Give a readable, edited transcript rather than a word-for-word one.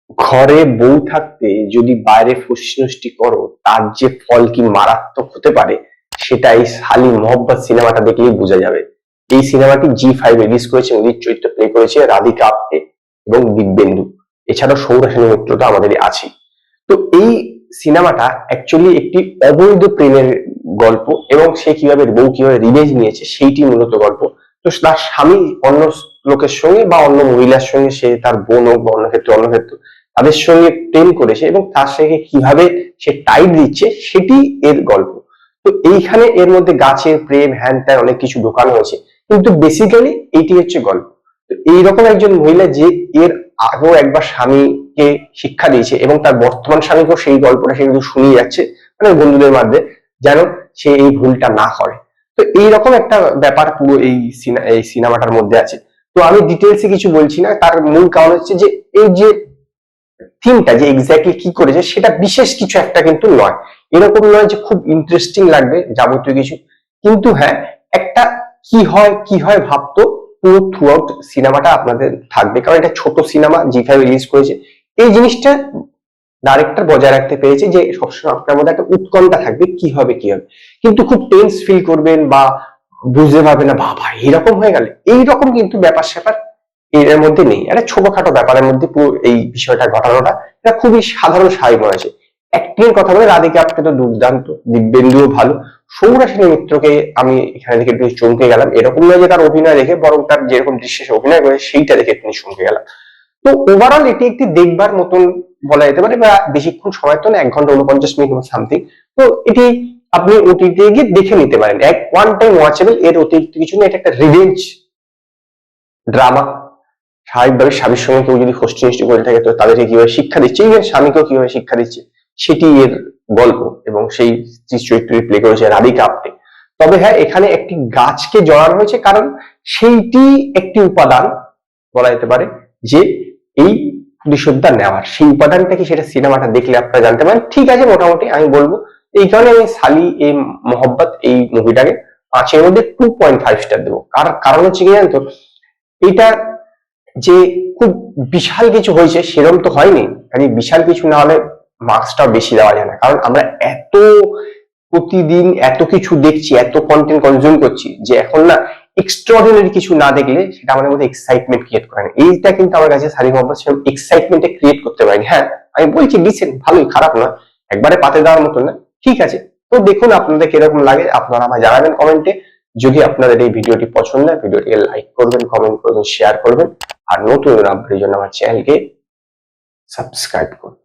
ঘরে বউ থাকতে যদি বাইরে ফুসফুসটি করো তার যে ফল কি মারাত্মক হতে পারে সেটা এই সালি মোহব্বত সিনেমাটা দেখলেই বোঝা যাবে। এই সিনেমাটি জি5 রিলিজ করেছে, উদিত চরিত্র প্লে করেছে রাধিকা আপ্তে এবং দিব্যেন্দু, এছাড়াও সৌরাশানী মিত্রটা আমাদের আছে। তো এই সিনেমাটা অ্যাকচুয়ালি একটি অবৈধ প্রেমের গল্প এবং সে কিভাবে বউ কিভাবে রিভেঞ্জ নিয়েছে সেইটি মূলত গল্প। তো তার স্বামী অন্য লোকের সঙ্গে বা অন্য মহিলার সঙ্গে, সে তার বোন হোক বা অন্য ক্ষেত্রে তাদের সঙ্গে প্রেম করেছে এবং তার সঙ্গে কিভাবে সে টাইট দিচ্ছে সেটি এর গল্প। তো এইখানে এর মধ্যে গাছের প্রেম হ্যান ত্যান অনেক কিছু ঢোকানো হয়েছে, কিন্তু বেসিক্যালি এইটি হচ্ছে গল্প। তো এইরকম একজন মহিলা যে এর আগেও একবার স্বামীকে শিক্ষা দিয়েছে এবং তার বর্তমান স্বামীকেও সেই গল্পটা সে কিন্তু শুনিয়ে যাচ্ছে, মানে বন্ধুদের মধ্যে, যেন সে এই ভুলটা না করে। তো এইরকম একটা ব্যাপার পুরো এই সিনেমাটার মধ্যে আছে। তো আমি ডিটেলসে কিছু বলছি না, তার মূল কারণ হচ্ছে যে এই যে থিমটা যে এক্স্যাক্টলি কি করেছে সেটা বিশেষ কিছু একটা কিন্তু নয়, এরকম নয় যে খুব ইন্টারেস্টিং লাগবে যাবতীয় কিছু, কিন্তু হ্যাঁ একটা কি হয় ভাবতো পুরো থ্রু আউট সিনেমাটা আপনাদের থাকবে, কারণ এটা ছোট সিনেমা, জি5 রিলিজ করেছে। এই জিনিসটা ডাইরেক্টর বজায় রাখতে পেরেছে যে সবসময় আপনার মধ্যে একটা উৎকণ্ঠা থাকবে কি হবে, কিন্তু খুব টেন্স ফিল করবেন বা বুঝতে পারবেন না বাবা এরকম হয়ে গেল, এইরকম কিন্তু ব্যাপার স্যাপার এর মধ্যে নেই। একটা ছোটখাটো ব্যাপারের মধ্যে পুরো এই বিষয়টা ঘটানোটা এটা খুবই সাধারণ স্বাভাবিক মনে হয়েছে। অ্যাক্টিং এর কথা বলে রাধিকা আপ্তে তো দুর্দান্ত, দিব্যেন্দুও ভালো, সৌরাশানী মিত্রকে আমি এখানে দেখে একটু চমকে গেলাম। এরকম নয় যে তার অভিনয় দেখে, বরং তার যেরকম দৃশ্যে সে অভিনয় করে সেইটা দেখে তিনি চমকে গেলাম। তো ওভারঅল এটি একটি দেখবার মতন বলা যেতে পারে, বা বেশিক্ষণ সময় তো না, 1 ঘন্টা 49 মিনিট সামথিং। তো এটি আপনি ওটিতে গিয়ে দেখে নিতে পারেন, ওয়ান টাইম ওয়াচেবল, এর অতিরিক্ত কিছু নেই। এটা একটা রিভেঞ্জ ড্রামা। স্বাভাবিকভাবে স্বামীর সঙ্গে কেউ যদি হোস্টি নষ্টি করে থাকে তো তাদেরকে কিভাবে শিক্ষা দিচ্ছে, ইভেন স্বামীকেও কিভাবে শিক্ষা দিচ্ছে সেটি এর গল্প, এবং সেই চরিত্রটি প্লে করেছে রাধিকা আপ্তে। তবে হ্যাঁ, এখানে একটি গাছকে জড়ানো হয়েছে, কারণ সেইটি একটি উপাদান বলা যেতে পারে যে এই প্রতিশোধটা নেওয়ার, সেই উপাদানটা কি সেটা সিনেমাটা দেখলে আপনারা জানতে পারেন। ঠিক আছে, মোটামুটি আমি বলবো এই কারণে আমি সালি এ মোহব্বত এই মুভিটাকে 5-এর মধ্যে 2.5 স্টার দেবো। কারণ হচ্ছে কি জানতো, এটা যে খুব বিশাল কিছু হয়েছে সেরকম তো হয়নি, কাজে বিশাল কিছু না হলে মার্কসটাও বেশি দেওয়া যায় না, কারণ আমরা এত প্রতিদিন এত কিছু দেখছি, এত কন্টেন্ট কনজিউম করছি যে এখন না এক্সট্রাঅর্ডিনারি কিছু না দেখলে সেটা আমাদের মধ্যে এক্সাইটমেন্ট ক্রিয়েট করে না। এইটা কিন্তু আমার কাছে সালি মোহাম্মদ সেরকম এক্সাইটমেন্টে ক্রিয়েট করতে পারেনি। হ্যাঁ, আমি বলছি ডিসেন্ট, ভালোই, খারাপ নয়, একবারে পাতে দেওয়ার মতো না, ঠিক আছে। তো দেখুন আপনাদের কিরকম লাগে, আপনারা আমায় জানাবেন কমেন্টে। যদি আপনাদের এই ভিডিওটি পছন্দ হয় ভিডিওটিকে লাইক করবেন, কমেন্ট করবেন, শেয়ার করবেন, আর নতুন আপডেটের জন্য আমার চ্যানেলকে সাবস্ক্রাইব করুন।